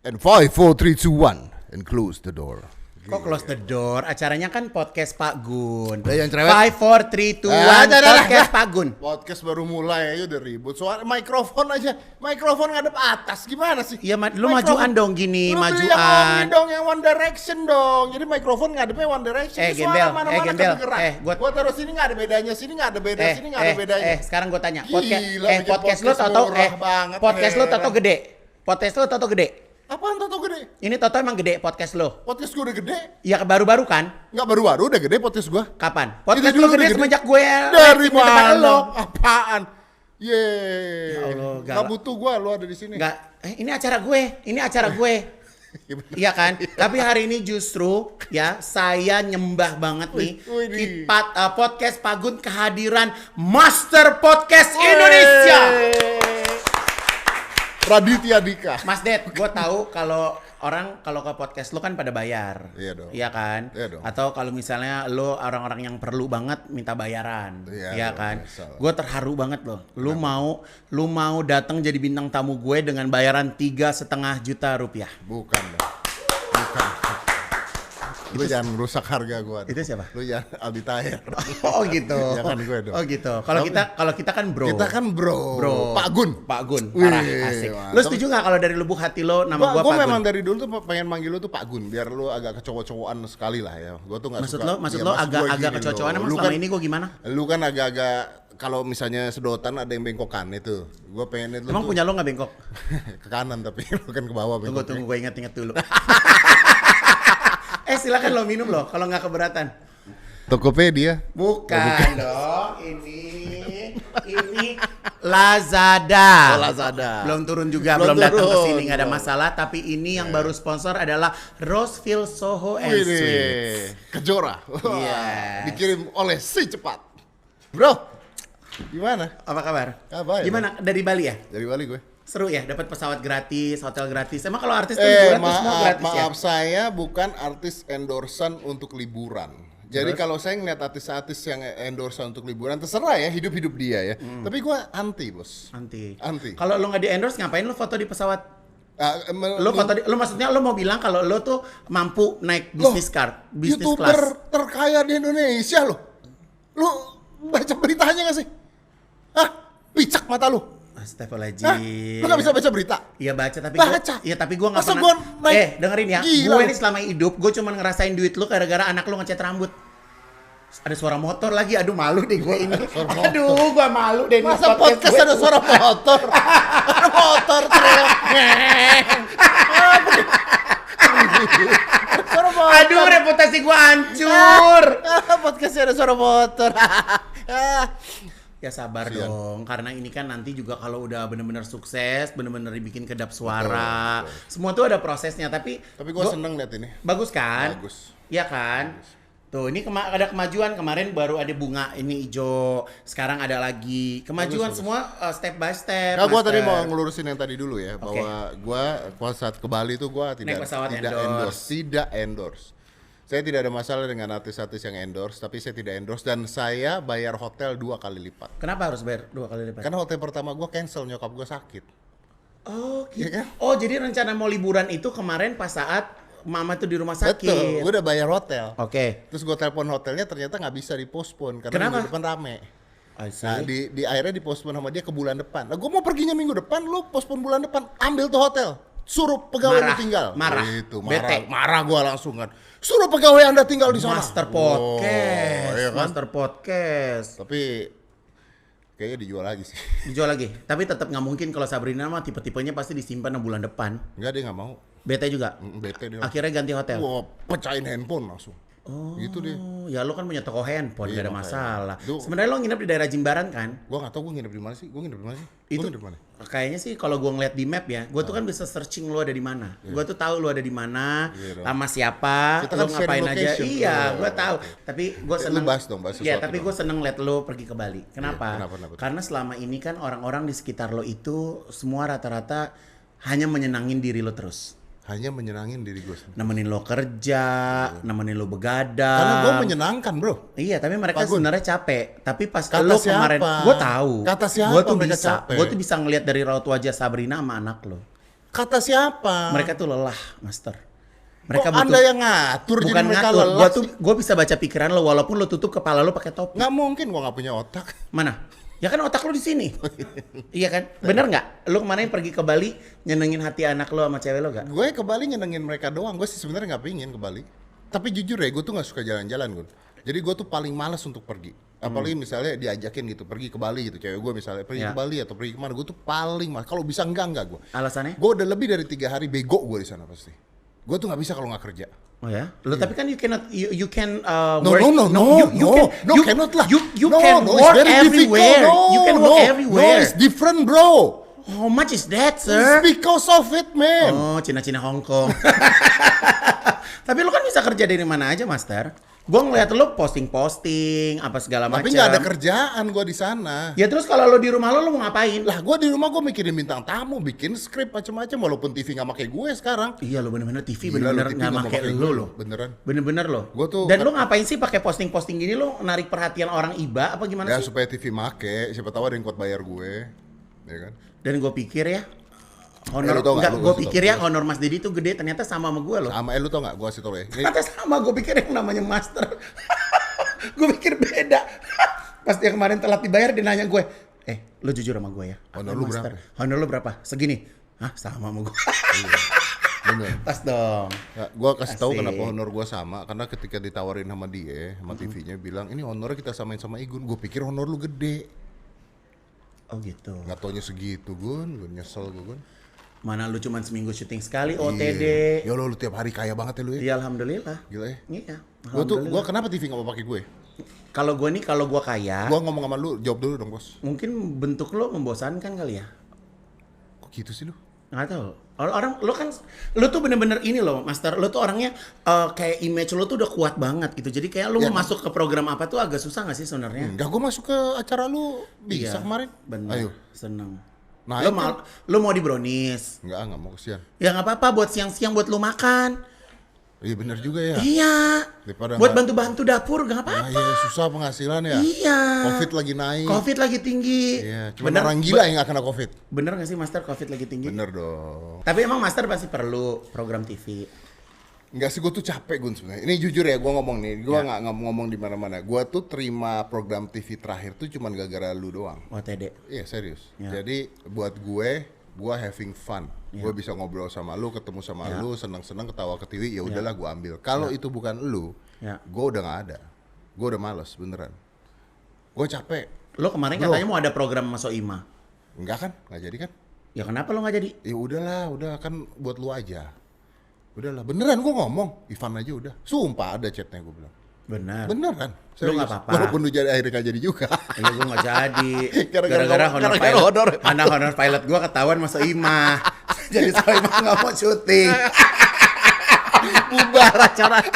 And 5, 4, 3, 2, 1 and close the door. Kok close the door? Acaranya kan podcast Pak Gun. Yang cerewet. 5, 4, 3, 2, 1 podcast Pak Gun. Podcast baru mulai aja udah ribut. Soal mikrofon aja. Mikrofon ngadep atas. Gimana sih? Iya, lu majuan dong gini, lu beli yang majuan. Omni dong, yang One Direction dong. Jadi mikrofon ngadepnya One Direction. Gembel, mana-mana kedengeran. gua taruh sini nggak ada bedanya, sini nggak ada beda, sini nggak ada bedanya. Sekarang gua tanya, Gila, bikin podcast lu podcast toto murah banget, podcast lu toto heran. gede. Podcast lu toto gede. Apaan Toto gede? Ini toto emang gede podcast lu. Podcast gue udah gede. Ya baru-baru kan? Nggak baru-baru udah gede podcast gue. Kapan? Itu Podcast dulu lu gede udah semenjak gue dari live di depan mana? lo. Apaan? Ya Allah, Nggak galak. butuh gue, lu ada di sini. Enggak, ini acara gue, Iya kan? Tapi hari ini justru ya saya nyembah banget nih Wih. podcast Pagun kehadiran Master Podcast Indonesia. Raditya Dika. Mas Ded, gue tahu kalau orang kalau ke podcast lo kan pada bayar. Iya dong. Iya kan? Iya dong. Atau kalau misalnya lo orang-orang yang perlu banget minta bayaran. Iya Iya dong, kan? biasalah. Gue terharu banget loh. Lu mau datang jadi bintang tamu gue dengan bayaran 3,5 juta rupiah. Bukan dong. Bukan. Lu jangan rusak harga gue. Itu siapa? Lu jangan Aldi Taher. Oh gitu. Jangan gue dong. Oh gitu. Kalau kita kan bro. Kita kan bro. Pak Gun. Parah Wih, asik. mantap. Lu setuju nggak kalau dari lubuk hati lo nama gua Gue Pak memang Gun? dari dulu tuh pengen manggil lu tuh Pak Gun, biar lu agak kecowok-cowokan sekali lah ya. Gue tuh nggak Maksud suka. lo Ya, agak kecocokan emang selama ini gua gimana? Lu kan agak-agak kalau misalnya sedotan ada yang bengkokan itu. Gue pengen itu. Emang punya lo nggak bengkok? ke kanan tapi lu kan ke bawah bengkoknya. Tunggu gue inget dulu. Silakan lo minum lo kalau nggak keberatan. Tokopedia. Bukan dong, ini Lazada. Oh, Lazada. Belum turun juga, Belum belum datang ke turun. sini, nggak ada masalah. Tapi ini yang baru sponsor adalah Roseville Soho and Sweets. Wih, Kejora. Wah, Yes. dikirim oleh si cepat. Bro, gimana? Apa kabar? Kabar, Gimana dari Bali ya? Dari Bali gue. Seru ya, dapat pesawat gratis, hotel gratis. Emang kalau artis tuh liburan tuh semua gratis maaf saya bukan artis endorsan untuk liburan. Jadi Terus? kalau saya ngeliat artis-artis yang endorsan untuk liburan, terserah ya hidup-hidup dia ya. Tapi gue anti bos. ya? Anti. Kalau lo nggak di endorse, ngapain lo foto di pesawat? Lu Lo maksudnya lo mau bilang kalau lo tuh mampu naik bisnis bisnis YouTuber class. terkaya di Indonesia loh. Lu baca beritanya gak sih? Hah? Picak mata lu. Astagfirullahaladzim. Hah? Lu gak bisa baca berita? Iya baca tapi Baca. tapi gue nggak Masa pernah. gua naik- Dengerin ya. Gila Gue lu. ini selama hidup gue cuma ngerasain duit lu gara-gara anak lu ngecat rambut. Ada suara motor lagi, aduh malu deh gue ini. Aduh, gue malu deh. ini Masa podcast gue. ada suara motor? Ada motor teriak. Suara motor. Aduh, reputasi gue hancur. Podcastnya ada suara motor. Ya sabar Kasian. dong, karena ini kan nanti juga kalau udah bener-bener sukses, bener-bener dibikin kedap suara, Betul. semua tuh ada prosesnya. Tapi Tapi gue seneng liat ini. bagus kan? Bagus. Iya kan? Tuh ini ada kemajuan, kemarin baru ada bunga ini hijau, sekarang ada lagi kemajuan. Bagus, semua step by step. Nah, gue tadi Master. mau ngelurusin yang tadi dulu ya, bahwa gue saat ke Bali tuh gue Naik pesawat tidak endorse. Saya tidak ada masalah dengan artis-artis yang endorse, tapi saya tidak endorse dan saya bayar hotel 2 kali lipat. Kenapa harus bayar 2 kali lipat? Karena hotel pertama gue cancel, nyokap gue sakit. Oh gitu. Iya kan? Oh jadi rencana mau liburan itu kemarin pas saat mama tuh di rumah sakit. Betul, gue udah bayar hotel. Oke. Terus gue telepon hotelnya ternyata nggak bisa dipospon karena Kenapa? minggu depan rame. I see. Nah di akhirnya dipospon sama dia ke bulan depan. Nah gue mau perginya minggu depan, lu pospon bulan depan, ambil tuh hotel. Suruh pegawai Marah, lu tinggal. marah. Itu Bete. marah gue langsung kan. Suruh pegawai Anda tinggal di sana. Master podcast, Oh, iya kan? Master podcast. Tapi kayaknya dijual lagi sih. Dijual lagi. Tapi tetap nggak mungkin kalau Sabrina mah tipe-tipenya pasti disimpan bulan depan. Enggak, dia nggak mau. Bete juga. Bete dia. Akhirnya ganti hotel. Wah, pecahin handphone langsung. Oh, Gitu deh. ya lo kan punya toko handphone, Iya, gak ada makanya. masalah. Duh. Sebenarnya lo nginep di daerah Jimbaran kan? Gue nggak tahu gue nginep di mana sih. Gue nginep di mana sih? Itu Gua nginep di mana? kayaknya sih kalau gue ngeliat di map ya, gue tuh kan bisa searching lo ada di mana. Gue tuh tahu lo ada di mana, Iya dong. sama siapa, Kita lo kan sharing ngapain aja. location. Iya, Oh, gue tahu. Tapi gue seneng. bahas dong, bahas Iya, sesuatu tapi dong. gue seneng liat lo pergi ke Bali. Kenapa? Iya, kenapa? Karena selama ini kan orang-orang di sekitar lo itu semua rata-rata hanya menyenangin diri lo terus. Hanya menyenangin diri gue sendiri. Nemenin lo kerja, nemenin lo begadang. Karena gue menyenangkan bro. Iya, tapi mereka Pak Gun. sebenarnya capek. Tapi pas Kata lo siapa? kemarin, gue tahu. Kata siapa Gue tuh mereka bisa, capek? gue tuh bisa ngelihat dari raut wajah Sabrina sama anak lo. Kata siapa? Mereka tuh lelah, Master. Mereka Kok Anda yang ngatur jadi bukan mereka ngatur. lelah Gua bisa baca pikiran lo walaupun lo tutup kepala lo pakai topi. Nggak mungkin gua nggak punya otak. Mana? Ya kan otak lo di sini. Iya kan? Bener nggak? Lo kemarin pergi ke Bali nyenengin hati anak lo sama cewek lo gak? Gue ke Bali nyenengin mereka doang. Gue sih sebenarnya nggak pingin ke Bali. Tapi jujur ya, gue tuh nggak suka jalan-jalan, Gun. Jadi gue tuh paling malas untuk pergi. Apalagi misalnya diajakin gitu, pergi ke Bali gitu. Cewek gue misalnya pergi Ya. ke Bali atau pergi kemana, gue tuh paling malas. Kalau bisa enggak gue. Alasannya? Gue udah lebih dari 3 hari bego gue di sana pasti. Gue tuh nggak bisa kalau nggak kerja. Oh ya? Lo tapi kan you can No, work. no, cannot lah. You No, can no, it's work very difficult. everywhere. No, You can no, work everywhere. No, it's different, bro. How much is that, It's sir? because of it, man. Oh, Cina-Cina Hong Kong. Tapi lo kan bisa kerja dari mana aja, Master. Gue ngeliat lo posting-posting apa segala macam. Tapi nggak ada kerjaan gue di sana. Ya terus kalau lo di rumah lo mau ngapain? Lah gue di rumah gue mikirin bintang tamu, bikin skrip macam-macam walaupun TV nggak pakai gue sekarang. Iya lo bener-bener TV Gila, bener-bener lo TV nggak nggak pakai pakai lo gue, lo. beneran. Bener-bener lo. Gua tuh- Dan lo ngapain sih pakai posting-posting gini lo narik perhatian orang iba apa gimana Ya sih? supaya TV make, siapa tahu ada yang kuat bayar gue, ya kan? Dan gue pikir ya honor lu tau nggak, enggak, lu gue kasih pikir tau. ya honor Mas Didi tuh gede ternyata sama gue loh. Sama lu tau nggak? Gue kasih tau ya. Ini Ternyata sama gue pikir yang namanya Master. Gue pikir beda. Pas dia kemarin telat dibayar dia nanya gue, lo jujur sama gue ya. Honor Apa, lu Master? berapa? Honor lu berapa? Segini. Hah sama sama gue. bener. Tas dong. Ya, gue kasih tahu Asik. kenapa honor gue sama, karena ketika ditawarin sama dia, sama TV-nya bilang ini honornya kita samain sama Igun. Gue pikir honor lu gede, Oh gitu. nggak taunya segitu, Gun. Gue nyesel Gun. Mana lu cuman seminggu syuting sekali OTD. Iya. Ya lo, lu tiap hari kaya banget ya lu ya. Iya alhamdulillah. Gila ya. Iya. Gue kenapa TV nggak mau pakai gue? Kalau gue kaya, Gue ngomong sama lu, jawab dulu dong bos. mungkin bentuk lo membosankan kali ya. Kok gitu sih lu? Nggak tahu. Orang lo kan lo tuh bener-bener ini loh, Master. Lo tuh orangnya kayak image lo tuh udah kuat banget gitu. Jadi kayak lo Ya, mau masuk ke program apa tuh agak susah nggak sih sebenarnya? Enggak, gue masuk ke acara lu bisa Iya, kemarin. Bener. Ayo. Seneng. Nah, Lo itu. lo mau di brownies? Nggak mau kesian. Ya nggak apa-apa buat siang-siang buat lo makan. Iya bener juga ya. Iya. Daripada Buat nggak- bantu-bantu dapur nggak Nah, apa-apa. iya susah penghasilan ya. Iya. Covid lagi naik. Covid lagi tinggi. Iya, cuma orang gila yang nggak kena Covid. Bener nggak sih Master Covid lagi tinggi? Bener dong. Tapi emang Master pasti perlu program TV. Enggak sih, gue tuh capek Gun sebenarnya. Ini jujur ya, gue ngomong nih. Gue Ya. nggak ngomong di mana-mana. Gue tuh terima program TV terakhir tuh cuman gara-gara lu doang. OTD. Iya serius. Ya. Jadi buat gue having fun. Gue bisa ngobrol sama lu, ketemu sama Ya. lu, seneng-seneng ketawa ke TV. Ya udahlah, gue ambil. Kalau itu bukan lu, Ya. gue udah nggak ada. Gue udah males beneran. Gue capek. Lo kemarin Bro. katanya mau ada program sama Soima. Enggak kan? Nggak jadi kan? Ya kenapa lo nggak jadi? Ya udahlah, udah kan buat lu aja. Udahlah, beneran gue ngomong. Ivan aja udah. Sumpah ada chatnya gue bilang. Benar. Beneran. Lu Serius. nggak apa-apa. Walaupun lu jadi akhirnya nggak jadi juga. Iya gue nggak jadi. Gara-gara Gara-gara honor gara-gara pilot. honor. Honor pilot gue ketahuan sama Soima. Jadi Soima nggak mau syuting. Bubar acaranya.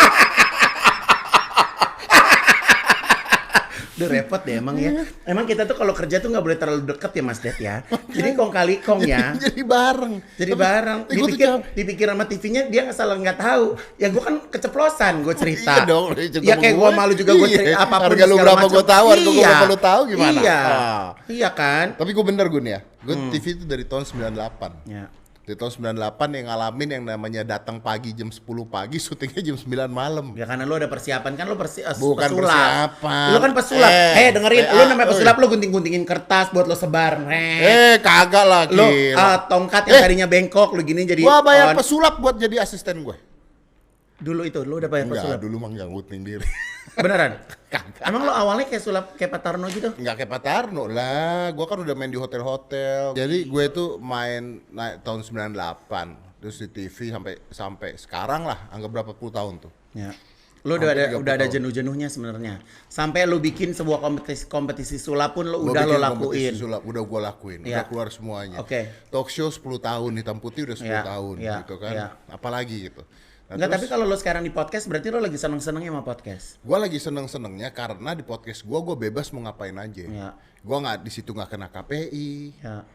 Udah repot deh emang ya. Emang kita tuh kalau kerja tuh nggak boleh terlalu deket ya Mas Det ya. Jadi kong kali kong ya. Jadi bareng. Jadi Tapi- bareng. tapi gua tuh Dipikir sama TV-nya dia nggak tahu. Ya gue kan keceplosan gue cerita. Iya dong, cerita Ya sama kayak gue gue. malu juga gue Iya. cerita apapun. Harga lu segala berapa macam. gua tahu, harga gua berapa lu tahu gimana? Iya. Ah. Iya kan. Tapi gue bener Gun ya. Gue TV itu dari tahun 98. Ya. Di tahun 98 yang ngalamin yang namanya datang pagi jam 10 pagi, syutingnya jam 9 malam. Ya karena lu ada persiapan kan lu Bukan pesulap. persiapan. Lu kan pesulap. Dengerin, lu namanya oi. pesulap lu gunting-guntingin kertas buat lu sebar. Kagak lah Lu gila. tongkat yang tadinya bengkok lu gini jadi Gua bayar on. pesulap buat jadi asisten gue. Dulu itu lu udah bayar Enggak, pesulap. dulu mah enggak nguting diri. Beneran? Emang lu awalnya kayak sulap kayak Pak Tarno gitu? Enggak kayak Pak Tarno lah. Gua kan udah main di hotel-hotel. Jadi gue tuh main naik tahun 98. Terus di TV sampai sekarang lah, anggap berapa puluh tahun tuh. Ya. Lu udah Hampir 30 ada tahun. jenuh-jenuhnya sebenarnya. Sampai lu bikin sebuah kompetisi sulap pun lu Gua udah lo bikin kompetisi lakuin. sulap, udah gue lakuin, Iya. udah keluar semuanya. Oke. Talk show 10 tahun, Hitam Putih udah 10 Iya, tahun iya, gitu kan. iya. Apalagi gitu. Nah, Enggak, tapi kalau lu sekarang di podcast berarti lu lagi seneng-senengnya sama podcast. gue lagi seneng-senengnya karena di podcast gue bebas mau ngapain aja. Iya. Gue nggak di situ nggak kena KPI, Ya.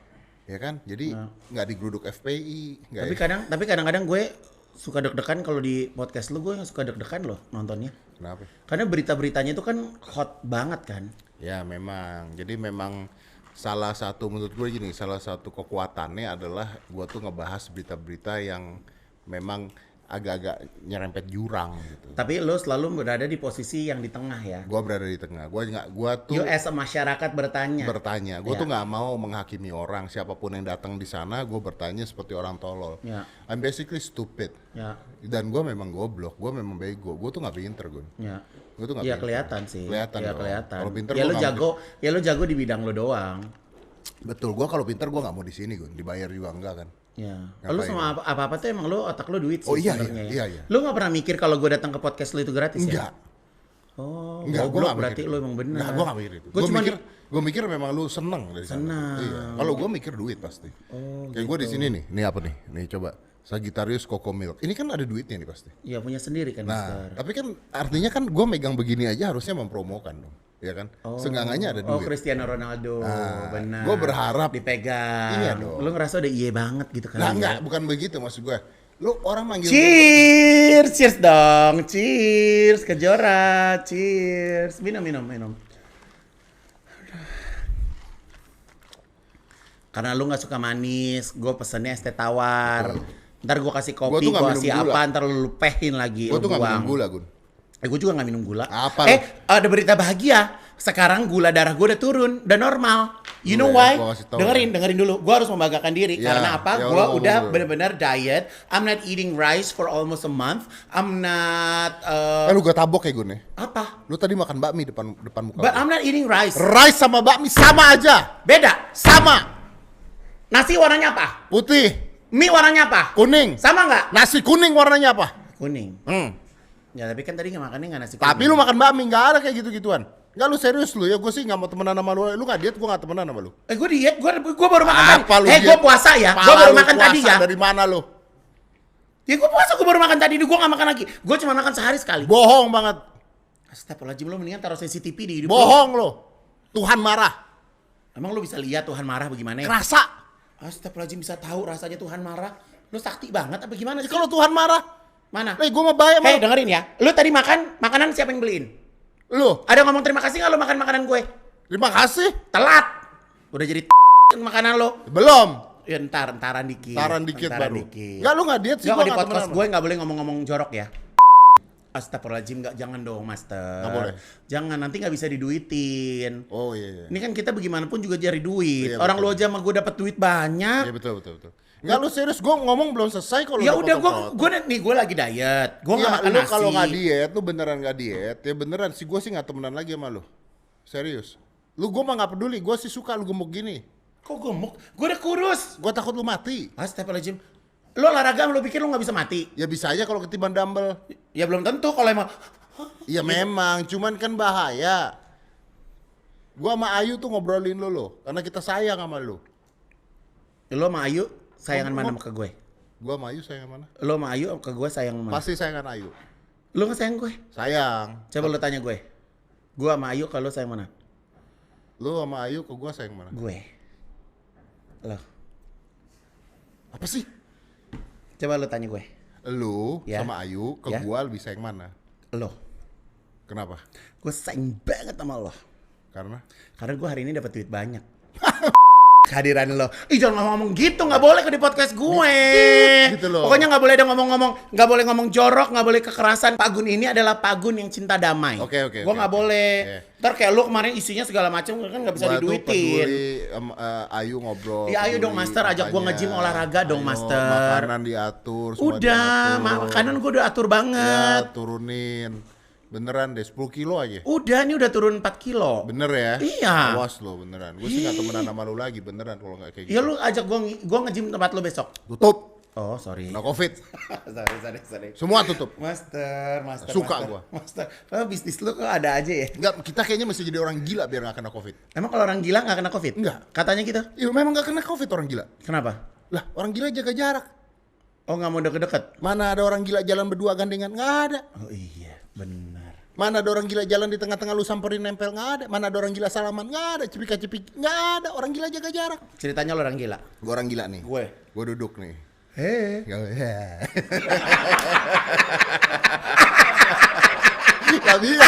ya kan? Jadi nggak digeruduk FPI. Nggak Tapi kadang-kadang gue suka deg-degan kalau di podcast lu, gue suka deg-degan loh nontonnya. Kenapa? Karena berita-beritanya itu kan hot banget kan. Ya memang. Jadi memang salah satu menurut gue gini, salah satu kekuatannya adalah gue tuh ngebahas berita-berita yang memang agak-agak nyerempet jurang gitu. Tapi lo selalu berada di posisi yang di tengah ya. Gue berada di tengah. Gue tuh You as a masyarakat bertanya. gue Ya. tuh nggak mau menghakimi orang, siapapun yang datang di sana gue bertanya seperti orang tolol. Ya. I'm basically stupid. Ya. Dan gue memang goblok, gue memang bego, gue tuh nggak pinter gue. Ya. Gue tuh nggak Ya pinter. kelihatan sih. Kelihatan Ya dong. kelihatan. Kalau pinter Ya gua lo nggak jago, ya lo jago di bidang lo doang. Betul, gue kalau pinter gue nggak mau di sini gue, dibayar juga enggak kan. Ya. Ngapain Lu sama apa-apa tuh emang lu otak lu duit sih Oh, iya, sebenarnya iya, ya. iya. Lu nggak pernah mikir kalau gue datang ke podcast lu itu gratis Enggak. ya? Oh, Enggak, gue goblok nggak berarti mikir. lu emang bener. Enggak, gue nggak mikir itu. Gue Gue cuma mikir memang lu seneng dari sana. Senang. Iya. Kalau gue mikir duit pasti. Oh, Kayak gue di sini nih, ini apa nih? Nih coba. Sagittarius Coco Milk. Ini kan ada duitnya nih pasti. ya punya sendiri kan, Nah, Mister. tapi kan artinya kan gue megang begini aja harusnya mempromokan dong, ya kan? Seenggaknya ada Oh, duit. Cristiano Ronaldo, benar. gua berharap- dipegang. Iya dong. Lu ngerasa udah iye banget gitu kan? Nah, enggak, bukan begitu maksud gue. Lu orang manggil gua- Cheers, cheers dong, cheers, Kejora, cheers. Minum. Karena lu nggak suka manis, gue pesennya es teh tawar. Ntar gue kasih Gua kopi, tuh nggak gue minum kasih gula. apa, ntar lu lupehin lagi, Gue lu tuh gak buang. minum gula, Gun. Gue juga nggak minum gula. Apa Ada berita bahagia. Sekarang gula darah gue udah turun, udah normal. You know Gua ya, why? gua kasih tahu. Dengerin dulu. Gue harus membanggakan diri. Ya, Karena apa? ya Gue udah, udah ngomong dulu. bener-bener diet. I'm not eating rice for almost a month. I'm not... Lu gue tabok ya, Gun ya? apa? Lu tadi makan bakmi depan muka But gua. I'm not eating rice. Rice sama bakmi sama aja. Beda. Sama. Nasi warnanya apa? Putih, Mie warnanya apa? kuning. Sama nggak? Nasi kuning warnanya apa? Kuning. Ya tapi kan tadi makannya nggak nasi kuning. Tapi lu makan bakmi, nggak ada kayak gitu-gituan. Nggak, lu serius lu ya, gue sih nggak mau temenan sama lu. Lu nggak diet, gue nggak temenan sama lu. Gue diet, gue baru makan Apa tadi. lu Gue diet? puasa ya, gue Pala baru lu makan tadi puasa ya. Dari mana lu? Ya gue puasa, gue baru makan tadi, gue gak makan lagi. Gue cuma makan sehari sekali. Bohong banget. Astagfirullahaladzim, lo mendingan taruh CCTV di hidup lo. Bohong lu. Tuhan marah. Emang lo bisa lihat Tuhan marah bagaimana ya? Kerasa. Astagfirullahaladzim, bisa tahu rasanya Tuhan marah. Lo sakti banget apa gimana sih? Kalau Tuhan marah, Mana? gue mau bayar Hei, sama dengerin ya. Lo tadi makan, makanan siapa yang beliin? lu. Ada ngomong terima kasih gak lo makan makanan gue? Terima kasih. Telat. Udah jadi makanan lo. Belum. Ya entaran dikit. Taran dikit Entaran baru. dikit. Enggak, lu nggak diet sih. Nggak, gua di nggak podcast temenan gue nggak boleh ngomong-ngomong jorok ya. Astagfirullahaladzim, jangan dong Master. Nggak boleh. Jangan, nanti nggak bisa diduitin. sama- Oh iya. Iya. Ini kan kita bagaimanapun juga cari duit. Iya, Orang betul. lu aja sama gue dapat duit banyak. Iya betul. Enggak, lu serius, gue ngomong belum selesai kalau Ya udah, gue lagi diet. Gue nggak Iya, makan lu nasi. kalau nggak diet, lu beneran nggak diet, ya beneran sih gue sih nggak temenan lagi sama lu. Serius. Lu gue mah nggak peduli, gue sih suka lu gemuk gini. Kok gemuk? Gue udah kurus. Gue takut lu mati. Astagfirullahaladzim. Lu olahraga, lu pikir lu nggak bisa mati? Ya bisa aja kalau ketiban dumbbell. Ya belum tentu kalau emang. Ya memang, cuman kan bahaya. Gua sama Ayu tuh ngobrolin lu loh, karena kita sayang sama lu. Lu sama Ayu sayangan mana Ngomong. sama ke gue? Gua sama Ayu sayang mana? Lu sama Ayu ke gue sayang mana? Pasti sayangan Ayu. Lu nggak sayang gue? Sayang. Coba lu tanya gue. Gue sama Ayu kalau sayang mana? Lu sama Ayu ke gua sayang mana? Gue. Loh. Apa sih? Coba lu tanya gue. Lu Ya. sama Ayu ke Ya. gua lebih sayang mana? Lo. Kenapa? Gue sayang banget sama lo. Karena Karena gue hari ini dapat duit banyak. Kehadiran lo. Ih, jangan ngomong gitu, nggak boleh ke di podcast gue. Gitu loh. Pokoknya nggak boleh ada ngomong-ngomong, nggak boleh ngomong jorok, nggak boleh kekerasan. Pak Gun ini adalah Pak Gun yang cinta damai. Oke, Gue nggak boleh. Oke. Ntar kayak lu kemarin isinya segala macam kan nggak bisa gua tuh diduitin. peduli Ayu ngobrol. Ya, ayo dong, peduli Master, ajak gua makanya. nge-gym olahraga dong, Ayo, Master. Makanan diatur, semua Udah, diatur. makanan gue udah atur Ya, banget. turunin. Beneran deh, 10 kilo aja. Udah, ini udah turun 4 kilo. Bener ya? Iya. Awas lo beneran. Gue sih gak temenan sama lu lagi beneran kalau gak kayak gitu. Ya lu ajak gua nge-gym tempat lu besok. Tutup. Oh, sorry. No covid. sorry. Semua tutup. Master. Suka master. gua. Master. Bisnis lu kok ada aja ya? Enggak, kita kayaknya mesti jadi orang gila biar gak kena covid. Emang kalau orang gila nggak kena covid? Enggak. Katanya gitu. Iya memang gak kena covid orang gila. Kenapa? Lah orang gila jaga jarak. Oh, nggak mau deket-deket? Mana ada orang gila jalan berdua gandengan? Nggak ada. Oh iya, benar. Mana ada orang gila jalan di tengah-tengah lu samperin nempel? Nggak ada. Mana ada orang gila salaman? Nggak ada. Cepika-cepik? Nggak ada. Orang gila jaga jarak. Ceritanya lo orang gila. Gue orang gila nih. Gue. Gue duduk nih. Hei. Gak bisa.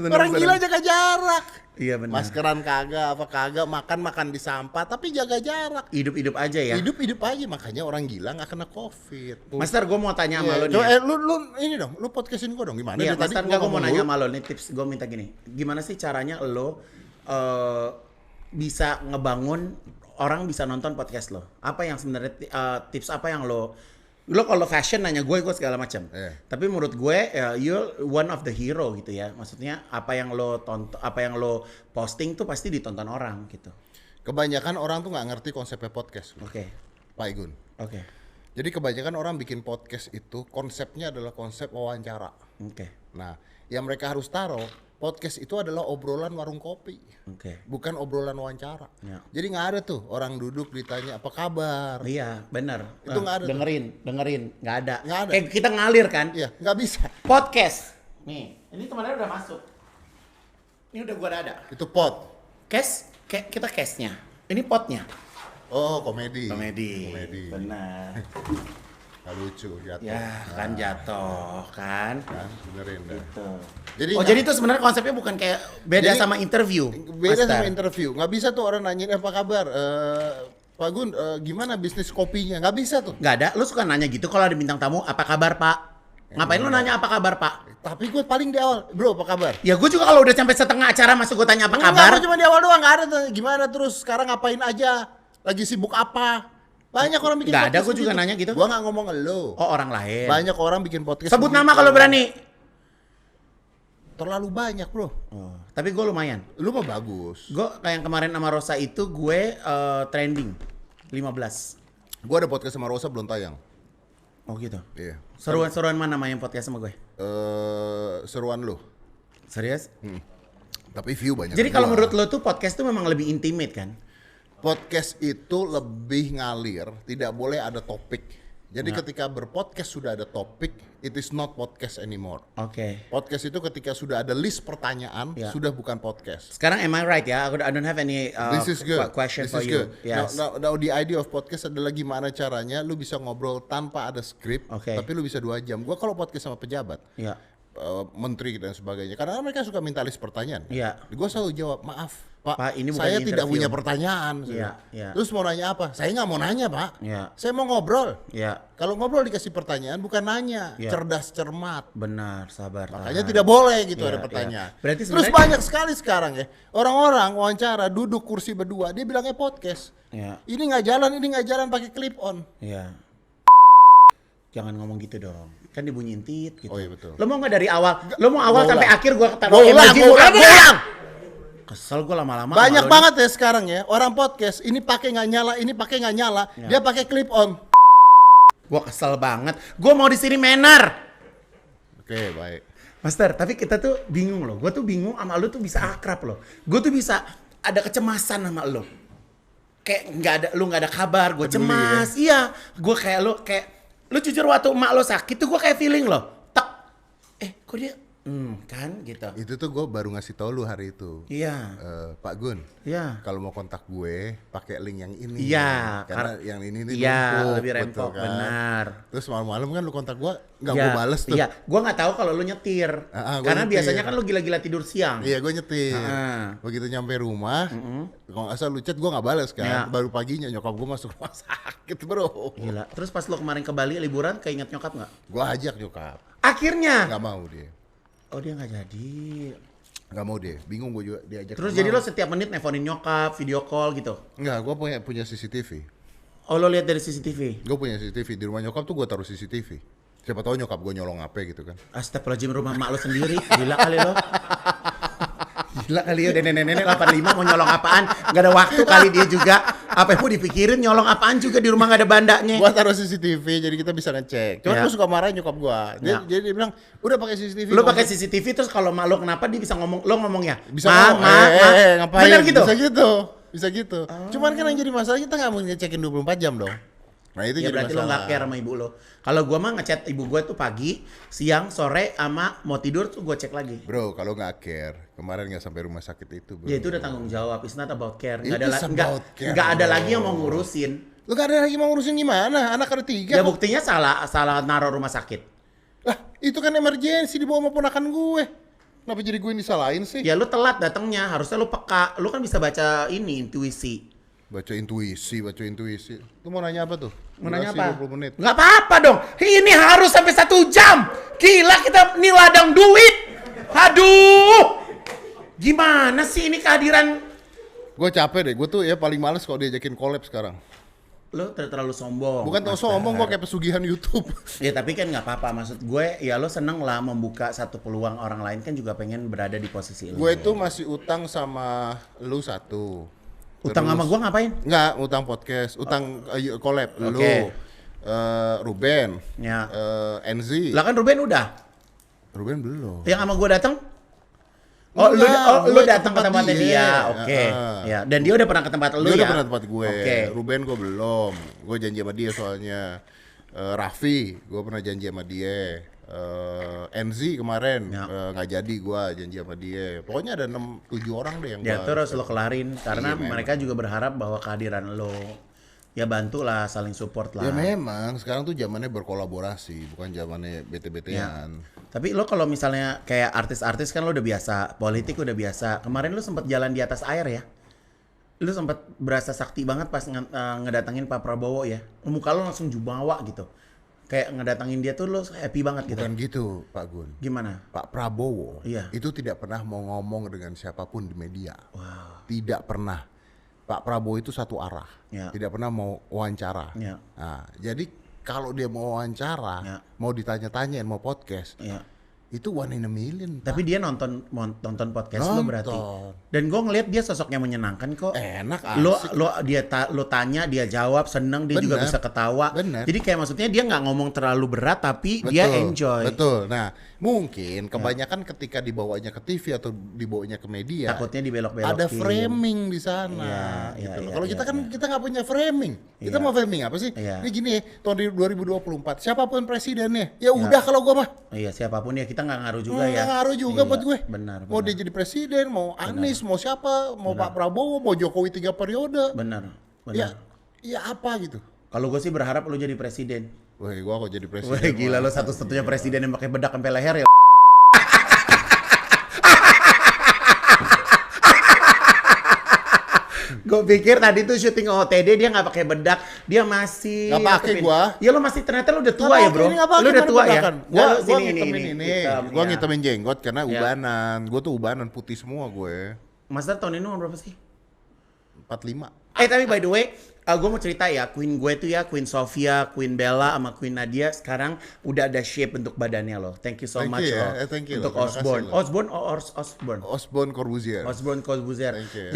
Orang gila jaga jarak. Iya benar. Maskeran kagak, apa kagak, makan di sampah, tapi jaga jarak. Hidup-hidup aja ya. Hidup aja, makanya orang gila nggak kena COVID. Master, gue mau tanya sama lo nih. Coba, Ya. lu ini dong, lu podcastin gua dong, gimana? Iya, Dari tadi Master, gue mau ngomong nanya lu. sama lo nih, tips gue minta gini. Gimana sih caranya lo bisa ngebangun orang bisa nonton podcast lo? Apa yang sebenarnya tips apa yang lo kalau fashion nanya gue segala macam. Tapi menurut gue you're one of the hero gitu ya. Maksudnya apa yang lo tonton, apa yang lo posting tuh pasti ditonton orang gitu. Kebanyakan orang tuh nggak ngerti konsepnya podcast. Oke. Pak Igun. Oke. Jadi kebanyakan orang bikin podcast itu konsepnya adalah konsep wawancara. Oke. Nah, yang mereka harus taruh podcast itu adalah obrolan warung kopi, Oke. bukan obrolan wawancara. Ya. Jadi nggak ada tuh orang duduk ditanya apa kabar. Iya, benar. Itu nggak ada. Dengerin, nggak ada. Nggak ada. Kayak kita ngalir kan? Iya, nggak bisa. Podcast. Nih, ini kemarin udah masuk. Ini udah gua ada. Itu pot. Kita case-nya. Ini potnya. Oh, komedi. Komedi. Benar. Benar. Nggak lucu jatuh. Ya, kan jatuh kan. Kan, benerin dah. Gitu. Jadi Jadi itu sebenarnya konsepnya bukan kayak beda Jadi, sama interview. beda Master. sama interview. Nggak bisa tuh orang nanyain apa kabar. Pak Gun, gimana bisnis kopinya? Nggak bisa tuh. Nggak ada. Lu suka nanya gitu kalau ada bintang tamu, apa kabar Pak? Ngapain lu nanya apa kabar Pak? Tapi gue paling di awal, bro apa kabar? Ya gue juga kalau udah sampai setengah acara masuk gue tanya apa Enggak, kabar. gua cuma di awal doang, nggak ada tuh. Gimana terus sekarang ngapain aja? Lagi sibuk apa? Banyak orang bikin Nggak ada, podcast gua juga nanya gitu. Gua nggak ngomong lo. Oh orang lain. Banyak orang bikin podcast. Sebut begitu. nama kalau berani. Terlalu banyak, bro. Oh, tapi gue lumayan. Lu mah bagus. Gue kayak yang kemarin sama Rosa itu gue trending 15. Gua ada podcast sama Rosa belum tayang. Oh gitu. Iya. Seruan-seruan mana main podcast sama gue? Seruan lu. Serius? Tapi view banyak. Jadi kalau gua. menurut lo tuh podcast tuh memang lebih intimate kan? Podcast itu lebih ngalir, tidak boleh ada topik. Jadi ketika berpodcast sudah ada topik, it is not podcast anymore. Oke. Podcast itu ketika sudah ada list pertanyaan, Ya. sudah bukan podcast. Sekarang am I right ya? I don't have any This is good. question This for is you. good. Yes. Now, the idea of podcast adalah gimana caranya lu bisa ngobrol tanpa ada skrip, Oke. tapi lu bisa 2 jam. Gua kalau podcast sama pejabat, Ya. menteri dan sebagainya, karena mereka suka minta list pertanyaan. Iya. Gua selalu jawab, maaf Pak, Ini bukan saya tidak interview." punya pertanyaan. Iya, iya. Terus mau nanya apa? Saya nggak mau nanya Pak. Iya. Saya mau ngobrol. Ya, Kalau ngobrol dikasih pertanyaan bukan nanya, Iya. cerdas cermat. benar, sabar. Makanya tahan. tidak boleh gitu Iya, ada iya. pertanyaan. Berarti Terus sebenarnya- banyak sekali sekarang ya orang-orang wawancara duduk kursi berdua, dia bilangnya podcast. Ya, Ini nggak jalan pakai clip on. ya. Jangan ngomong gitu dong. Kan dibunyiin tit gitu. Oh iya, betul. Lo mau nggak dari awal? Lo mau awal Mau sampai ulang. akhir gua taruh Mau ulang, emoji mau muka ulang, gua. mau ulang. Kesel gua lama-lama. Banyak sama lo banget ya sekarang ya orang podcast ini pakai nggak nyala, ini pakai nggak nyala, dia pakai clip on. nih. Gua kesel banget. Gua mau di sini manner. Oke, baik. Master, tapi kita tuh bingung loh. Gue tuh bingung sama lo tuh bisa akrab loh. Gue tuh bisa ada kecemasan sama lo. Kayak nggak ada kabar. Gue Peduli cemas. Iya, gue kayak lo jujur waktu emak lo sakit tuh gue kayak feeling lo. Tak, kok dia, kan gitu. Itu tuh gue baru ngasih tau lu hari itu. Iya, Pak Gun, iya. kalau mau kontak gue pakai link yang ini. Iya, karena yang ini iya, numpuk, lebih betul rempok, kan? benar. Terus malam-malam kan lu kontak gue, nggak Iya, gue bales tuh. Iya, gue nggak tahu kalau lo nyetir. Gua Karena nyetir. biasanya kan lo gila-gila tidur siang. Iya, gue nyetir. Ah. Begitu nyampe rumah, kalau nggak salah lu chat gue nggak bales kan. Iya. Baru paginya nyokap gue masuk rumah sakit bro. Gila. Terus pas lo kemarin ke Bali liburan, keinget nyokap nggak? Gue ajak nyokap, Akhirnya. nggak mau dia. Oh dia nggak jadi. Nggak mau dia, bingung gue juga diajak. Terus nggak jadi mau. lo setiap menit nelfonin nyokap, video call gitu. Nggak, gue punya CCTV. Oh lo lihat dari CCTV. Gue punya CCTV di rumah nyokap tuh gue taruh CCTV. Siapa tahu nyokap gue nyolong apa gitu kan. Astagfirullahaladzim, rumah mak lo sendiri. Gila kali lo. Gila kali ya, udah nenek-nenek 85 mau nyolong apaan. Gak ada waktu kali dia juga. Apa yang mau dipikirin nyolong apaan juga di rumah gak ada bandanya. Gua taruh CCTV jadi kita bisa ngecek. Cuma Ya. gue suka marahin nyokap gua. Ya. Jadi dia bilang, "Udah pakai CCTV." Lo pakai CCTV terus kalau mak lo kenapa dia bisa ngomong, lo ngomongnya. bisa Ma, ngomong, ma. ngapain? Bener gitu. Bisa gitu. Bisa gitu. Cuman kan yang jadi masalah kita nggak mau ngecekin 24 jam dong. Nah, itu Ya jadi berarti lo masalah. gak care sama ibu lo. Kalau gua mah ngechat ibu gua tuh pagi, siang, sore, sama mau tidur tuh gua cek lagi. Bro, kalau nggak care, kemarin nggak sampai rumah sakit itu, bro. Ya itu udah tanggung jawab, it's not about care. Nggak It is ada, nggak, about care, nggak ada bro. lagi yang mau ngurusin. Lu gak ada lagi mau ngurusin gimana? Anak ada 3. Ya buktinya salah naruh rumah sakit. Lah, itu kan emergensi dibawa sama ponakan gue. Kenapa jadi gue yang disalahin sih? Ya lu telat datangnya, harusnya lu peka. Lu kan bisa baca ini intuisi. Baca intuisi. Lu mau nanya apa tuh? Mau nanya Durasi apa? 20 menit. Nggak apa-apa dong. Ini harus sampai 1 jam. Gila kita nih ladang duit. Aduh. Gimana sih ini kehadiran? Gue capek deh, gue tuh ya paling males kalau diajakin collab sekarang. Lu terlalu sombong. Bukan terlalu sombong, gue kayak pesugihan YouTube. Ya tapi kan nggak apa-apa, maksud gue ya lo seneng lah membuka satu peluang, orang lain kan juga pengen berada di posisi lo. Gue itu masih utang sama lu 1. Utang sama gue ngapain? Enggak, utang podcast, utang collab. Lu, Ruben, Ya. Enzi. Lah kan Ruben udah. Ruben belum. Yang sama gue datang? Oh, Enggak, lu gue datang ke tempat tempatnya dia. Oke. Ya, dan dia udah pernah ke tempat lu Dia ya. udah pernah tempat gue. Oke. Ruben gue belum. Gue janji sama dia soalnya. Raffi, gue pernah janji sama dia. Enzi kemarin Ya. nggak jadi gue janji sama dia. Pokoknya ada 6-7 orang deh yang Ya gua- terus lo kelarin karena Iya, memang. mereka juga berharap bahwa kehadiran lo ya bantulah, saling support lah. Ya memang sekarang tuh zamannya berkolaborasi, bukan zamannya bete-betean. Tapi lo kalau misalnya kayak artis-artis kan lo udah biasa, politik udah biasa. Kemarin lo sempat jalan di atas air ya. Lo sempat berasa sakti banget pas ngedatangin Pak Prabowo ya. Muka lo langsung jumawa gitu. Kayak ngedatangin dia tuh lo happy banget gitu. Bukan gitu, Pak Gun. Gimana? Pak Prabowo Iya. itu tidak pernah mau ngomong dengan siapapun di media. Wow. Tidak pernah. Pak Prabowo itu satu arah. Ya. Tidak pernah mau wawancara. Ya. Nah, jadi kalau dia mau wawancara, Ya. mau ditanya-tanyain, mau podcast, Ya. itu one in a million. Pak. Tapi dia nonton podcast lo berarti. Nonton. Dan gue ngeliat dia sosoknya menyenangkan kok. Enak, Lo asik. lo tanya, dia jawab, seneng, dia juga Bener. bisa ketawa. Bener. Jadi kayak maksudnya dia nggak ngomong terlalu berat tapi dia enjoy. Betul. Nah, mungkin kebanyakan ketika dibawanya ke TV atau dibawanya ke media, Takutnya dibelok-belokin. ada framing di sana. Iya, gitu iya, loh. iya, Kalau iya, kita kan iya. kita nggak punya framing. Kita Iya. mau framing apa sih? Iya. Ini gini ya, tahun 2024 siapapun presidennya, ya udah kalau gua mah Iya, siapapun ya kita nggak ngaruh juga ya. nggak ngaruh juga Iya, buat gue. Benar. Mau dia jadi presiden, mau Anies, mau siapa, mau Pak Prabowo, mau Jokowi 3 periode. Benar. Ya, ya apa gitu. Kalau gue sih berharap lo jadi presiden. Wah, gua kok jadi presiden. Wah gila lo satu-satunya presiden yang pakai bedak sampai leher ya. Gue pikir tadi tuh syuting OTD dia nggak pakai bedak, dia masih. Nggak pakai gua. Ya lo masih ternyata lo udah tua ya bro. Lo udah tua ya. Gua Sini, ngitemin ini. Gua ya. ngitemin jenggot karena Ya. ubanan. Gua tuh ubanan putih semua gue. Master tahun ini umur berapa sih? 45. Tapi by the way, gue mau cerita ya, Queen gue tuh ya, Queen Sofia, Queen Bella, sama Queen Nadia sekarang udah ada shape bentuk badannya loh. Thank you so Thank much you ya. loh. Thank you Untuk loh. Terima kasih Osborne. loh. Osborne or Osborne? Osborne Corbuzier. Osborne Corbuzier. Thank you.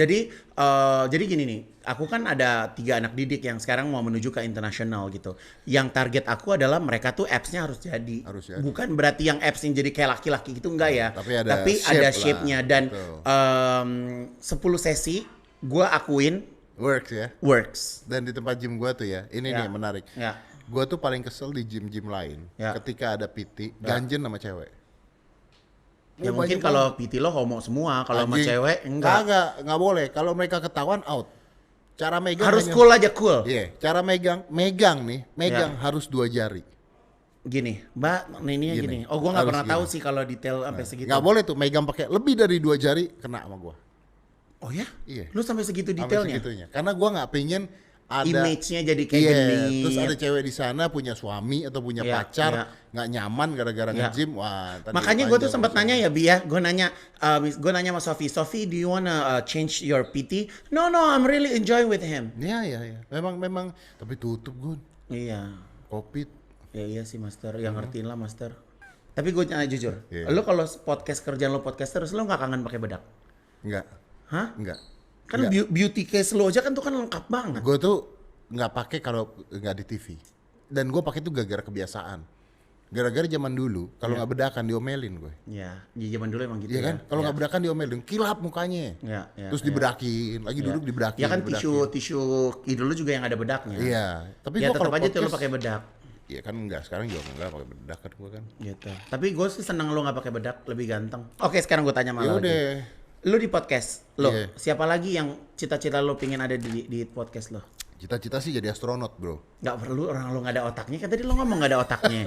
Jadi gini nih, aku kan ada 3 anak didik yang sekarang mau menuju ke internasional gitu. Yang target aku adalah mereka tuh apps-nya harus jadi. Harus jadi. Bukan berarti yang apps yang jadi kayak laki-laki gitu enggak ya. Tapi ada ada shape shape-nya lah. dan Betul. 10 sesi gua akuin Works ya. works. Dan di tempat gym gua tuh ya, ini Ya. nih yang menarik. Ya. Gua tuh paling kesel di gym-gym lain. Ya. Ketika ada PT, ganjen sama cewek. Ya Oh, mungkin banyak kalau PT lo homo semua, kalau sama Anjing. cewek enggak. Nggak boleh. Kalau mereka ketahuan out. Cara megang Harus hanya- cool aja cool. Iya, cara megang harus 2 jari. Gini, Mbak, ini Gini. gini. Oh, gua nggak Harus pernah gini. tahu sih kalau detail sampai segitu. Nggak boleh tuh megang pakai lebih dari 2 jari kena sama gua. Oh ya? Iya. Lu sampai segitu Sampai detailnya? segitunya. Karena gua nggak pengen ada Image-nya jadi kayak Iya, gini. terus ada cewek di sana punya suami atau punya Iya, pacar iya. nggak nyaman gara-gara Iya. nge-gym. Wah, tadi Makanya gue tuh panjang sempat urusannya. nanya ya, Bi ya. Gue nanya sama Sophie, do you wanna change your PT? No, I'm really enjoying with him. Iya. Memang tapi tutup Gun. Iya. Covid. Ya iya sih, Master. Yang ngertiin lah, Master. Tapi gue nanya jujur. Iya. Lu kalau kerjaan lo podcaster, terus lu nggak kangen pakai bedak? Enggak. Hah? Enggak. Kan beauty case lo aja kan tuh kan lengkap banget. Gue tuh nggak pakai kalau nggak di TV. Dan gue pakai tuh gara-gara kebiasaan. Gara-gara zaman dulu kalau nggak bedakan diomelin gue. Ya, di zaman dulu emang gitu Iya kan? Kalau Ya. nggak bedakan diomelin, kilap mukanya. Ya, ya, Terus ya. diberakin, lagi duduk diberakin. Ya kan diberakin. tisu idol lu juga yang ada bedaknya. Iya, tapi Ya gua tetap kalau aja tuh lu podcast- pakai bedak. Iya kan enggak, sekarang juga enggak pakai bedak kan gue kan. Gitu. Tapi gue sih seneng lu nggak pakai bedak, lebih ganteng. Oke, sekarang gue tanya Ya malah lagi. udah. Lu di podcast, lo Iya. siapa lagi yang cita-cita lo pengen ada di podcast lo? Cita-cita sih jadi astronot, bro. Nggak perlu orang lo nggak ada otaknya, kan tadi lo ngomong nggak ada otaknya.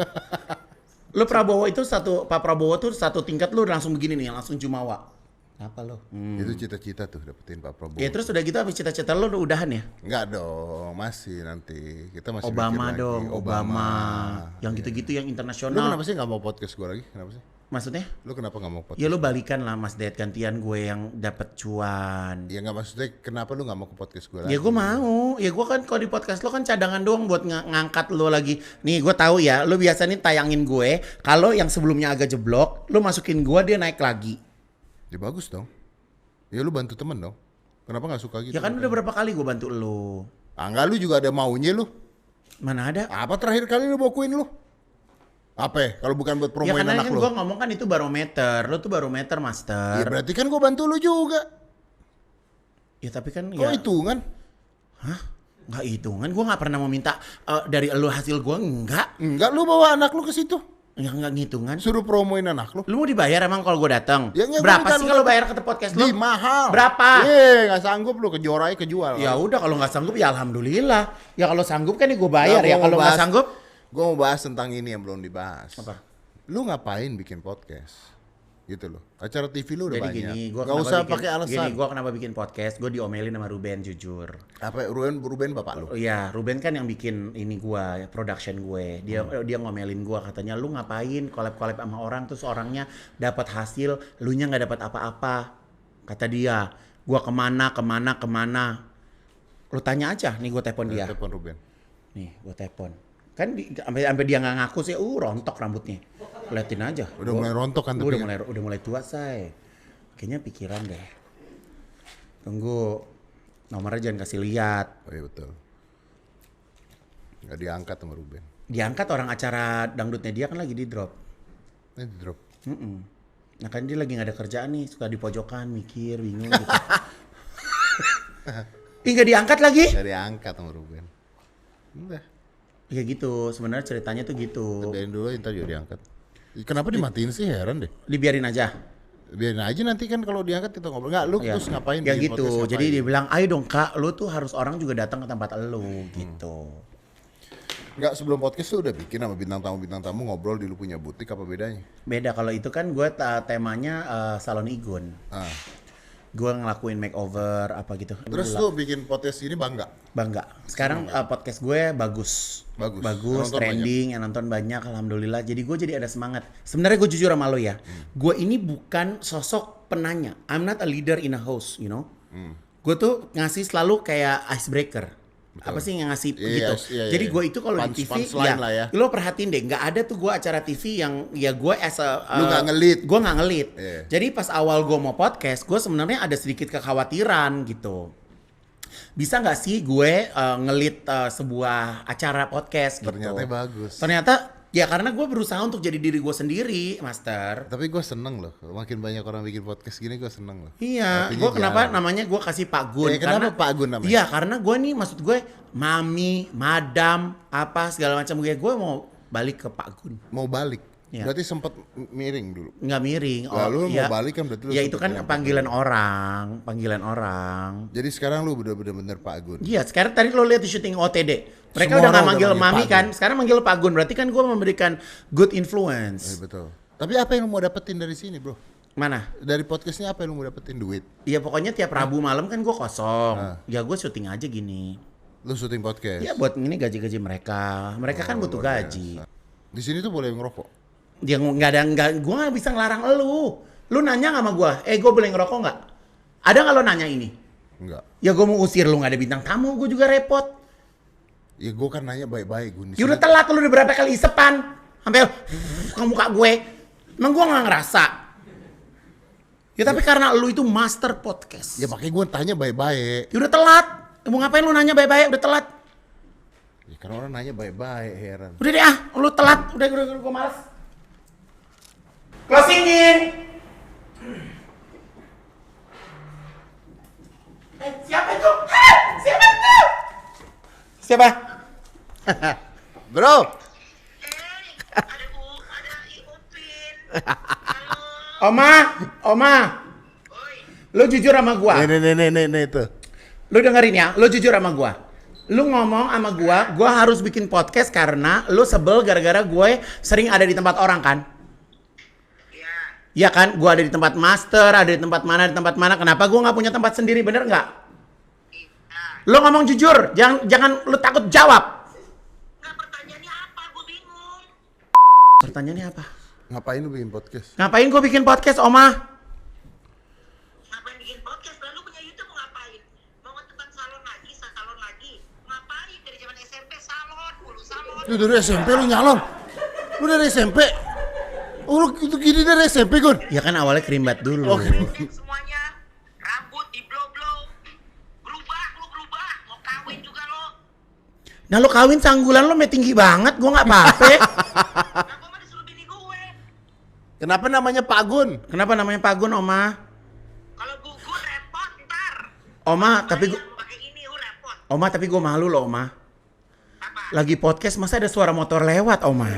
Lu Prabowo itu Pak Prabowo tuh satu tingkat lu langsung begini nih, langsung jumawa. Apa lo? Itu cita-cita tuh dapetin Pak Prabowo. Ya terus udah gitu habis cita-cita lu udah udahan ya? Enggak dong, masih nanti. Kita masih Obama mikir dong, lagi. Obama. Yang Iya. gitu-gitu yang Lu internasional. kenapa sih nggak mau podcast gue lagi? Kenapa sih? Maksudnya? Lu kenapa nggak mau podcast? Ya lu balikan lah Mas Ded, gantian gue yang dapat cuan. Ya nggak, maksudnya kenapa lu nggak mau ke podcast gue lagi? Ya gue mau, ya gue kan kalau di podcast lo kan cadangan doang buat ngangkat lo lagi. Nih gue tahu ya, lo biasa nih tayangin gue. Kalau yang sebelumnya agak jeblok, lo masukin gue dia naik lagi. Ya bagus dong. Ya lu bantu temen dong. Kenapa nggak suka gitu? Ya kan udah berapa kali gue bantu lo. Ah enggak, lu juga ada maunya lu. Mana ada? Apa terakhir kali lu bakuin lu? Apa ya? Kalau bukan buat Ya promoin karena anak kan lu? gue ngomong kan itu barometer, lo tuh barometer Ya master. berarti kan gua bantu lu juga. Ya tapi kan Kok ya, hitungan? hah? Nggak hitungan, gue nggak pernah mau minta dari lo hasil gue, enggak. Enggak, lu bawa anak lu ke situ. Ya nggak ngitungan. Suruh promoin anak lu. Lu mau dibayar emang kalau gue datang? Ya, nggak, Berapa gua minta sih lu kalau datang. bayar ke podcast lo? Di mahal. Berapa? Nggak sanggup lu, kejuaranya kejual. Ya udah kalau nggak sanggup ya alhamdulillah. Ya kalau sanggup kan gue bayar ya. Kalau nggak sanggup, Gue mau bahas tentang ini yang belum dibahas. Apa? Lu ngapain bikin podcast? Gitu loh. Acara TV lu udah jadi banyak. gini, gue Nggak usah pakai alasan. Gini, gue kenapa bikin podcast? Gue diomelin sama Ruben jujur. Apa Ruben bapak lu? Oh iya, Ruben kan yang bikin ini gue, production gue. Dia ngomelin gue, katanya lu ngapain collab sama orang terus orangnya dapat hasil, lu nya nggak dapat apa-apa. Kata dia, gue kemana. Lu tanya aja, nih gue telepon dia. Telepon Ruben. Nih, gue telepon. Kan sampai dia nggak ngaku sih, rontok rambutnya. Liatin aja. Udah mulai rontok kan Gue tapi. udah mulai tua, say. Kayaknya pikiran deh. Tunggu. Nomornya jangan kasih lihat. Oh iya betul. Nggak diangkat sama Ruben. Diangkat orang acara dangdutnya dia kan lagi di drop. Ini di drop. Nah kan dia lagi nggak ada kerjaan nih, suka di pojokan mikir, bingung gitu. Ih nggak diangkat lagi? Nggak diangkat sama Ruben. Udah. Ya gitu, sebenarnya ceritanya tuh gitu. Biarin dulu, ntar juga diangkat. Kenapa dimatiin sih, heran deh. Dibiarin aja. Biarin aja nanti kan kalau diangkat kita ngobrol. Nggak, lu Ya. terus ngapain? Ya bikin gitu. podcast, Jadi ngapain? dia bilang, "Ayo dong Kak, lu tuh harus orang juga datang ke tempat lu." gitu. Nggak, sebelum podcast tuh udah bikin sama bintang tamu ngobrol di lu punya butik, apa bedanya? Beda kalau itu kan gue temanya salon Igun. Ah. Gue ngelakuin makeover apa gitu. Terus lu bikin podcast ini bangga? Bangga. Sekarang podcast gue bagus. Bagus. Bagus, Yang nonton trending, yang nonton banyak, alhamdulillah. Jadi gue jadi ada semangat. Sebenarnya gue jujur sama lo ya, gue ini bukan sosok penanya. I'm not a leader in a house, you know. Gue tuh ngasih selalu kayak icebreaker. Apa sih yang ngasih Iya, gitu. iya, Jadi iya. gue itu kalau di TV Punchline lah ya. lo perhatiin deh, nggak ada tuh gue acara TV yang ya gue as a Lu nggak nge-lead. Gue nggak ngelit. Iya. Jadi pas awal gue mau podcast, gue sebenarnya ada sedikit kekhawatiran gitu. Bisa nggak sih gue ngelit sebuah acara podcast gitu? Ternyata bagus. Ternyata ya karena gue berusaha untuk jadi diri gue sendiri, Master. Tapi gue seneng loh, makin banyak orang bikin podcast gini gue seneng loh. Iya, Artinya gue kenapa jalan. namanya gue kasih Pak Gun? Ya, kenapa Pak Gun namanya? Iya, karena gue nih maksud gue mami, madam, apa segala macam gue mau balik ke Pak Gun. Mau balik? Iya. Berarti sempat miring dulu. Nggak miring. Lalu ya, mau balik kan berarti lu ya itu sempet kan nyampe. panggilan orang. Jadi sekarang lu bener-bener Pak Gun. Iya, sekarang tadi lo lihat di syuting OTD. Mereka Semua udah nggak orang manggil udah manggil mami Pak kan, Gun. sekarang manggil Pak Gun. Berarti kan gue memberikan good influence. Betul. Tapi apa yang lu mau dapetin dari sini bro? Mana? Dari podcastnya apa yang lu mau dapetin? Duit? Ya pokoknya tiap Rabu malam kan gue kosong. Nah. Ya gue syuting aja gini. Lu syuting podcast? Ya buat ini gaji-gaji mereka. Mereka kan butuh luar gaji. biasa. Di sini tuh boleh ngerokok? Dia nggak, gue nggak bisa ngelarang lu. Lu nanya nggak sama gue? Gue boleh ngerokok nggak? Ada nggak lo nanya ini? Enggak. Ya gue mau usir lu, nggak ada bintang tamu, gue juga repot. Ya gue kan nanya baik-baik Gun. Di Ya udah sini- telat, lu udah berapa kali isepan sampai ke muka gue. Emang gue nggak ngerasa. Ya tapi karena lu itu master podcast. Ya makanya gue tanya baik-baik. Ya udah telat. Mau ngapain lu nanya baik-baik? Udah telat. Ya kan orang nanya baik-baik, heran. Udah deh lu telat. Udah gue malas. Closingin. Siapa itu? Siapa itu? Siapa? Bro, Ada Iupin. Halo. Oma, Oi. lu jujur sama gua. nih tuh. Lu dengerin ya, lu jujur sama gua. Lu ngomong sama gua harus bikin podcast karena lu sebel gara-gara gue sering ada di tempat orang kan? Iya. Iya kan? Gua ada di tempat master, ada di tempat mana, Kenapa gua nggak punya tempat sendiri, bener nggak? Iya. Lu ngomong jujur, jangan lu takut jawab. Nggak, pertanyaannya apa? Gue bingung. Pertanyaannya apa? Ngapain lu bikin podcast? Ngapain gua bikin podcast, Oma? Ngapain bikin podcast? Lalu punya YouTube mau ngapain? Mau ke tempat salon lagi? Ngapain? Dari zaman SMP salon, mulu salon. Lu dari SMP lu nyalon? Lu dari SMP? Oh lu itu gini dari SMP Gun? Ya kan awalnya kerimbat dulu. Pendek semuanya. Rambut di blow-blow. Berubah. Mau kawin juga lo. Nah lu kawin sanggulan lu tinggi banget, gua nggak apa-apa. Nah, gue mah disuruh bini gue. Kenapa namanya Pak Gun? Kenapa namanya Pak Gun, Oma? Kalau gugur repot ntar. Oma, tapi Yang pakai ini repot. Oma, tapi gue malu loh, Oma. Apa? Lagi podcast masa ada suara motor lewat, Oma?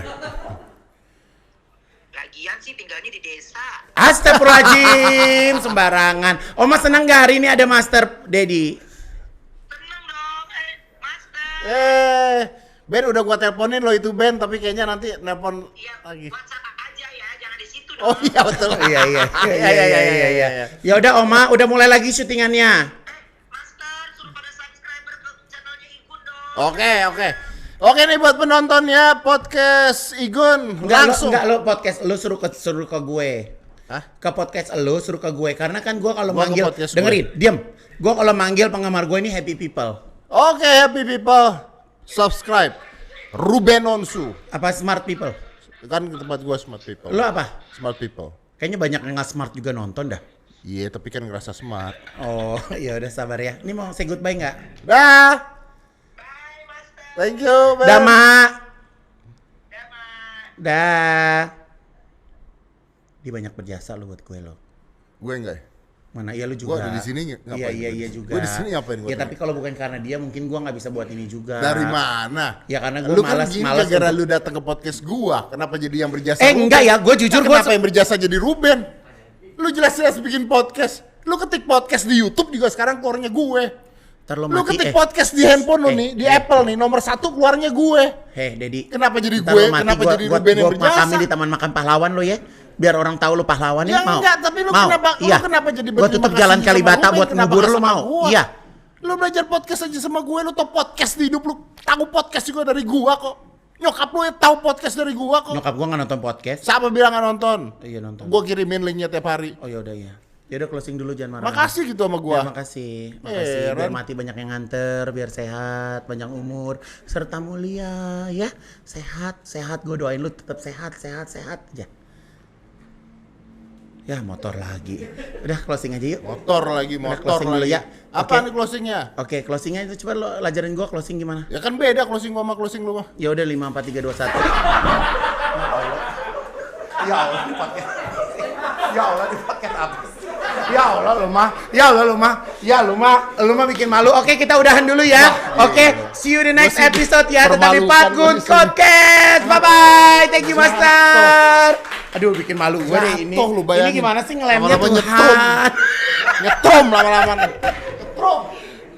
Lagian sih tinggalnya di desa. Astagfirullahaladzim, sembarangan. Oma senang gak hari ini ada Master Dedi? Tenang dong, Master. Ben udah gua teleponin lo itu Ben, tapi kayaknya nanti nelpon Iya, lagi. WhatsApp aja ya, jangan di situ dong. Oh iya betul. Iya. Ya udah, Oma, udah mulai lagi syutingannya. Master, suruh pada subscriber ke channelnya Igun dong. Oke nih buat penonton ya podcast Igun langsung. Enggak, lo podcast lo suruh ke gue. Hah? Ke podcast lo suruh ke gue karena kan gue kalau Gua ke manggil podcast dengerin, diam. Gue kalau manggil penggemar gue ini happy people. Oke, happy people. Subscribe. Ruben Onsu. Apa smart people? Kan tempat gua smart people. Lo apa? Smart people. Kayaknya banyak yang nggak smart juga nonton dah. Iya, tapi kan ngerasa smart. Oh, ya udah sabar ya. Ini mau say goodbye nggak? Dah. Bye, Master. Thank you, Ben. Dah, Mak. Mak. Dah. Dia banyak berjasa lo buat gue lo. Gue enggak ya? Mana iya lu juga. Gua ada di sini ngapain? Iya juga. Gua di sini ngapain gua? Ya tapi kalau bukan karena dia mungkin gua nggak bisa buat ini juga. Dari mana? Ya karena gua Lu kan malas gini malas. gara-gara untuk- lu datang ke podcast gua. Kenapa jadi yang berjasa? Enggak ya, gua jujur gua Kenapa yang berjasa jadi Ruben? Lu jelas-jelas bikin podcast. Lu ketik podcast di YouTube juga sekarang keluarnya gue. Ntar lo Lu mati, ketik podcast di handphone lu nih, di Apple nih, nomor 1 keluarnya gue. Dedi. Kenapa jadi Ntar gue? lo mati, Kenapa gua- jadi gua- Ruben yang gua berjasa? makamin di taman makan pahlawan lo ya. Biar orang tahu lo pahlawan Ya mau. enggak, tapi lu Mau? lu kenapa jadi Gua berterima tutup kasih jalan sama Kalibata Ruben, buat kenapa ngubur nggak lo sama mau. gua? Iya. Lu belajar podcast aja sama gue, lu tau podcast di hidup lu. Tahu podcast juga dari gua kok. Nyokap lu ya tahu podcast dari gua kok. Nyokap gua nggak nonton podcast. Siapa bilang nggak nonton? Iya nonton. Gua kirimin linknya tiap hari. Oh ya udah ya. Ya udah closing dulu jangan marah. Makasih gitu sama Ya, gua. makasih. Biar Heran. mati banyak yang nganter, biar sehat, panjang umur, serta mulia ya. Sehat. Gue doain lu tetap sehat aja. Ya motor lagi. Udah closing aja yuk. Motor lagi, Udah, motor closing dulu lagi. ya. Apa Oke. nih closingnya? Oke, closingnya itu coba lo lajarin gue closing gimana? Ya kan beda closing gua sama closing lu mah. Ya udah 5 4 3 2 1. Ya Allah dipakai. Ya Allah dipakai apa? Ya Allah lu mah bikin malu. Oke, kita udahan dulu ya. Oke, see you the next Gua sih episode ya. Tetap di permalukan Pak gua Gun di sini. Podcast. Bye bye. Thank you Master. Aduh, bikin malu gue deh ini. Jatuh lu Ini bayangin. gimana sih ngelemnya Lama-lama Tuhan? nyetrum lama-lama. Nyetrum.